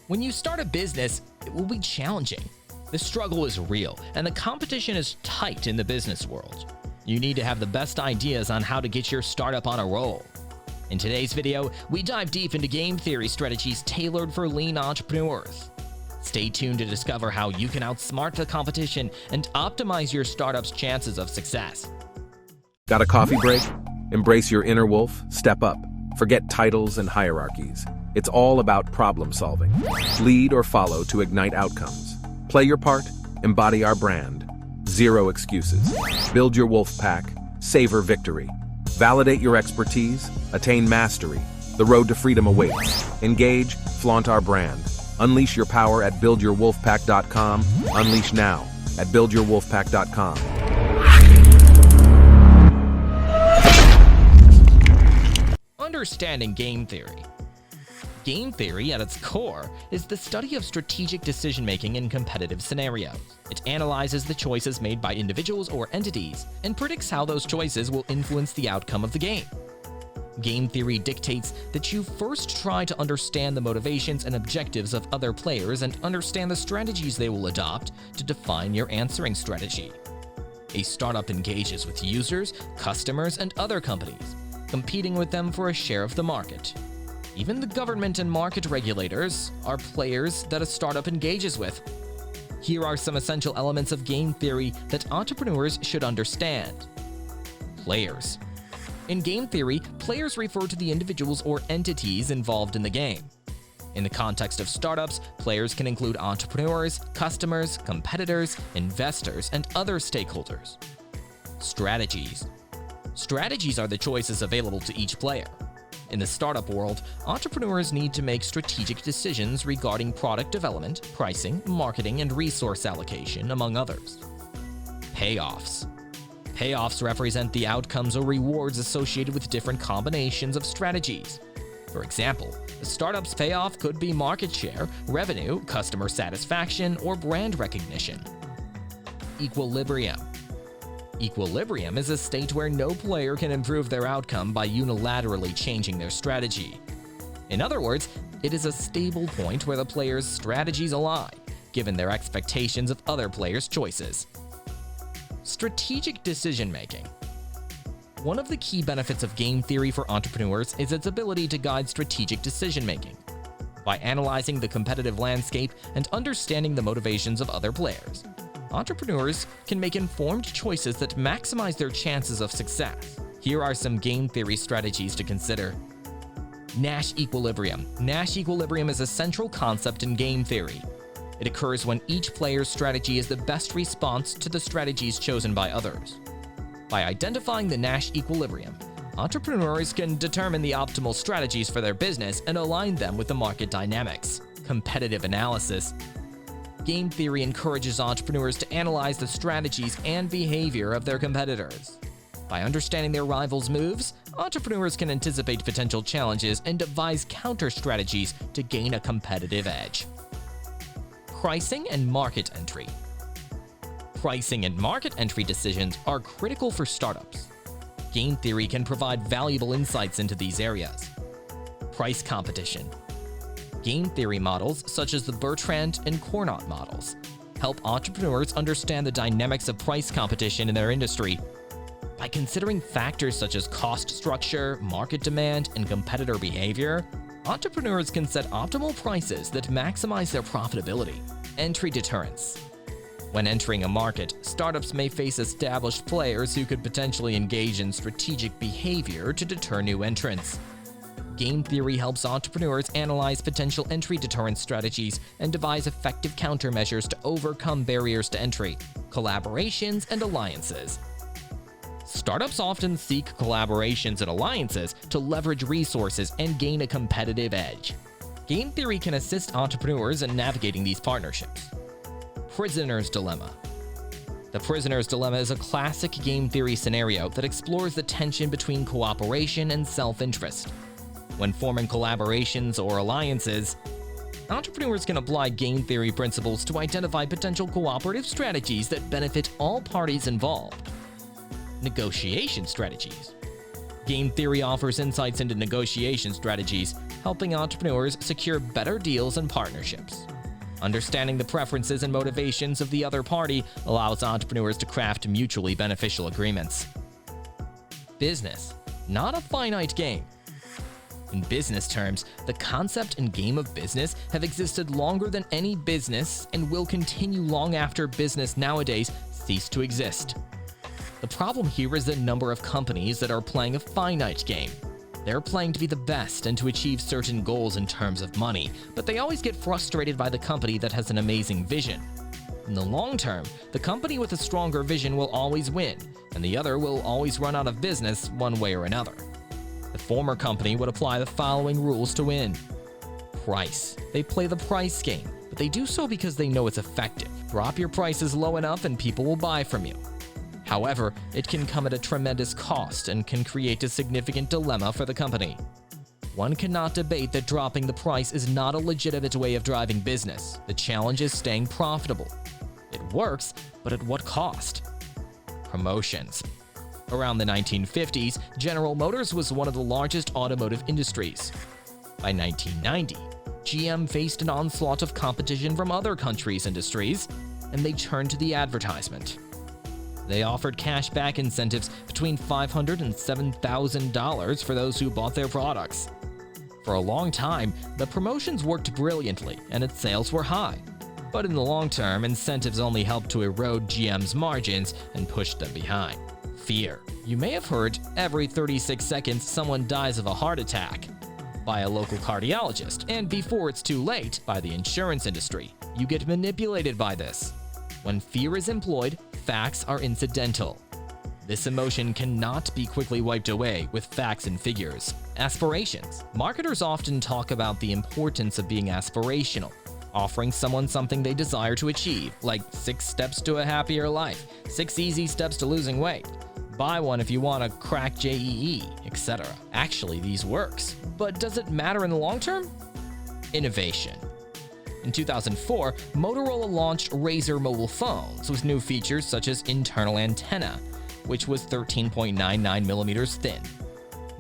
When you start a business, it will be challenging. The struggle is real, and the competition is tight in the business world. You need to have the best ideas on how to get your startup on a roll. In today's video, we dive deep into game theory strategies tailored for lean entrepreneurs. Stay tuned to discover how you can outsmart the competition and optimize your startup's chances of success. Got a coffee break? Embrace your inner wolf, step up. Forget titles and hierarchies. It's all about problem solving. Lead or follow to ignite outcomes. Play your part, embody our brand. Zero excuses. Build your wolf pack, savor victory. Validate your expertise, attain mastery. The road to freedom awaits. Engage, flaunt our brand. Unleash your power at buildyourwolfpack.com. Unleash now at buildyourwolfpack.com. Understanding game theory. Game theory, at its core, is the study of strategic decision-making in competitive scenarios. It analyzes the choices made by individuals or entities and predicts how those choices will influence the outcome of the game. Game theory dictates that you first try to understand the motivations and objectives of other players and understand the strategies they will adopt to define your answering strategy. A startup engages with users, customers, and other companies, competing with them for a share of the market. Even the government and market regulators are players that a startup engages with. Here are some essential elements of game theory that entrepreneurs should understand. Players. In game theory, players refer to the individuals or entities involved in the game. In the context of startups, players can include entrepreneurs, customers, competitors, investors, and other stakeholders. Strategies. Strategies are the choices available to each player. In the startup world, entrepreneurs need to make strategic decisions regarding product development, pricing, marketing, and resource allocation, among others. Payoffs. Payoffs represent the outcomes or rewards associated with different combinations of strategies. For example, a startup's payoff could be market share, revenue, customer satisfaction, or brand recognition. Equilibrium. Equilibrium is a state where no player can improve their outcome by unilaterally changing their strategy. In other words, it is a stable point where the players' strategies align, given their expectations of other players' choices. Strategic decision-making. One of the key benefits of game theory for entrepreneurs is its ability to guide strategic decision-making. By analyzing the competitive landscape and understanding the motivations of other players, entrepreneurs can make informed choices that maximize their chances of success. Here are some game theory strategies to consider. Nash equilibrium. Nash equilibrium is a central concept in game theory. It occurs when each player's strategy is the best response to the strategies chosen by others. By identifying the Nash equilibrium, entrepreneurs can determine the optimal strategies for their business and align them with the market dynamics. Competitive analysis. Game theory encourages entrepreneurs to analyze the strategies and behavior of their competitors. By understanding their rivals' moves, entrepreneurs can anticipate potential challenges and devise counter-strategies to gain a competitive edge. Pricing and market entry. Pricing and market entry decisions are critical for startups. Game theory can provide valuable insights into these areas. Price competition. Game theory models, such as the Bertrand and Cournot models, help entrepreneurs understand the dynamics of price competition in their industry. By considering factors such as cost structure, market demand, and competitor behavior, entrepreneurs can set optimal prices that maximize their profitability. Entry deterrence. When entering a market, startups may face established players who could potentially engage in strategic behavior to deter new entrants. Game theory helps entrepreneurs analyze potential entry deterrence strategies and devise effective countermeasures to overcome barriers to entry, collaborations, and alliances. Startups often seek collaborations and alliances to leverage resources and gain a competitive edge. Game theory can assist entrepreneurs in navigating these partnerships. Prisoner's dilemma. The prisoner's dilemma is a classic game theory scenario that explores the tension between cooperation and self-interest. When forming collaborations or alliances, entrepreneurs can apply game theory principles to identify potential cooperative strategies that benefit all parties involved. Negotiation strategies. Game theory offers insights into negotiation strategies, helping entrepreneurs secure better deals and partnerships. Understanding the preferences and motivations of the other party allows entrepreneurs to craft mutually beneficial agreements. Business, not a finite game. In business terms, the concept and game of business have existed longer than any business and will continue long after business nowadays cease to exist. The problem here is the number of companies that are playing a finite game. They're playing to be the best and to achieve certain goals in terms of money, but they always get frustrated by the company that has an amazing vision. In the long term, the company with a stronger vision will always win, and the other will always run out of business one way or another. The former company would apply the following rules to win. Price. They play the price game, but they do so because they know it's effective. Drop your prices low enough and people will buy from you. However, it can come at a tremendous cost and can create a significant dilemma for the company. One cannot debate that dropping the price is not a legitimate way of driving business. The challenge is staying profitable. It works, but at what cost? Promotions. Around the 1950s, General Motors was one of the largest automotive industries. By 1990, GM faced an onslaught of competition from other countries' industries, and they turned to the advertisement. They offered cashback incentives between $500 and $7,000 for those who bought their products. For a long time, the promotions worked brilliantly and its sales were high. But in the long term, incentives only helped to erode GM's margins and pushed them behind. Fear. You may have heard every 36 seconds someone dies of a heart attack by a local cardiologist, and before it's too late, by the insurance industry. You get manipulated by this. When fear is employed, facts are incidental. This emotion cannot be quickly wiped away with facts and figures. Aspirations. Marketers often talk about the importance of being aspirational, offering someone something they desire to achieve, like 6 steps to a happier life, 6 easy steps to losing weight, buy one if you want to crack JEE, etc. Actually, these works, but does it matter in the long term? Innovation. In 2004, Motorola launched Razr mobile phones with new features such as internal antenna, which was 13.99 millimeters thin.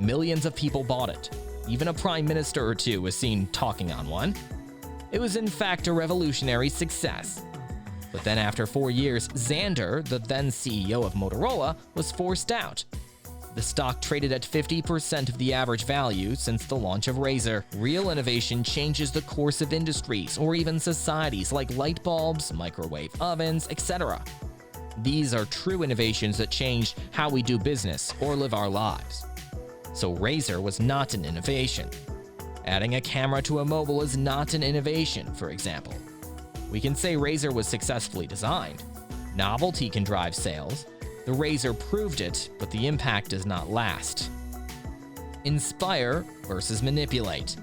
Millions of people bought it. Even a prime minister or two was seen talking on one. It was in fact a revolutionary success. But then after 4 years, Zander, the then CEO of Motorola, was forced out. The stock traded at 50% of the average value since the launch of Razr. Real innovation changes the course of industries or even societies like light bulbs, microwave ovens, etc. These are true innovations that change how we do business or live our lives. So Razr was not an innovation. Adding a camera to a mobile is not an innovation, for example. We can say Razr was successfully designed. Novelty can drive sales. The Razr proved it, but the impact does not last. Inspire versus manipulate.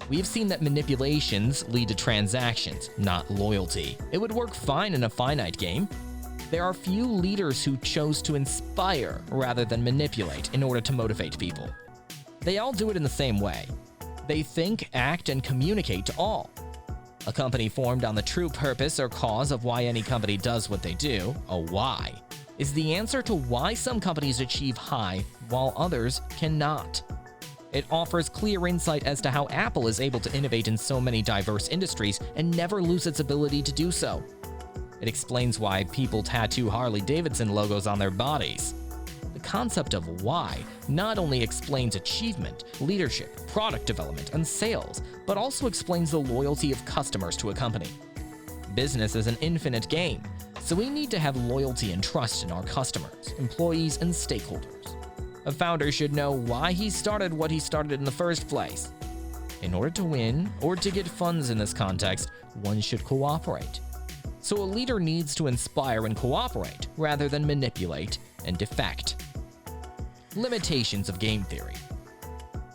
We've seen that manipulations lead to transactions, not loyalty. It would work fine in a finite game. There are few leaders who chose to inspire rather than manipulate in order to motivate people. They all do it in the same way. They think, act, and communicate to all. A company formed on the true purpose or cause of why any company does what they do, a why, is the answer to why some companies achieve high while others cannot. It offers clear insight as to how Apple is able to innovate in so many diverse industries and never lose its ability to do so. It explains why people tattoo Harley-Davidson logos on their bodies. The concept of why not only explains achievement, leadership, product development, and sales, but also explains the loyalty of customers to a company. Business is an infinite game, so we need to have loyalty and trust in our customers, employees, and stakeholders. A founder should know why he started what he started in the first place. In order to win, or to get funds in this context, one should cooperate. So a leader needs to inspire and cooperate, rather than manipulate and defect. Limitations of game theory.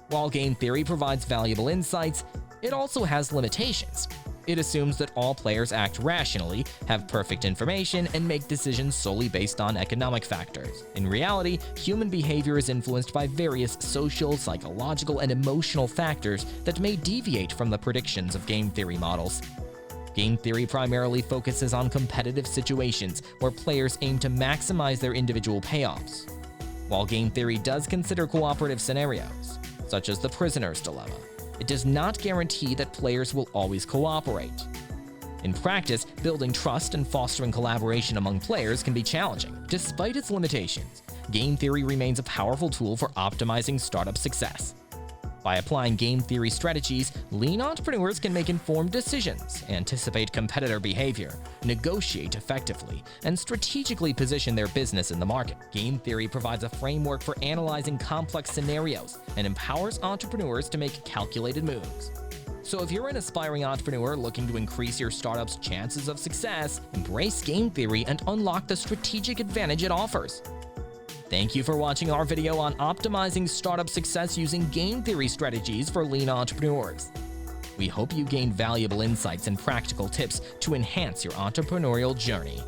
While game theory provides valuable insights, it also has limitations. It assumes that all players act rationally, have perfect information, and make decisions solely based on economic factors. In reality, human behavior is influenced by various social, psychological, and emotional factors that may deviate from the predictions of game theory models. Game theory primarily focuses on competitive situations where players aim to maximize their individual payoffs. While game theory does consider cooperative scenarios, such as the prisoner's dilemma, it does not guarantee that players will always cooperate. In practice, building trust and fostering collaboration among players can be challenging. Despite its limitations, game theory remains a powerful tool for optimizing startup success. By applying game theory strategies, lean entrepreneurs can make informed decisions, anticipate competitor behavior, negotiate effectively, and strategically position their business in the market. Game theory provides a framework for analyzing complex scenarios and empowers entrepreneurs to make calculated moves. So if you're an aspiring entrepreneur looking to increase your startup's chances of success, embrace game theory and unlock the strategic advantage it offers. Thank you for watching our video on optimizing startup success using game theory strategies for lean entrepreneurs. We hope you gained valuable insights and practical tips to enhance your entrepreneurial journey.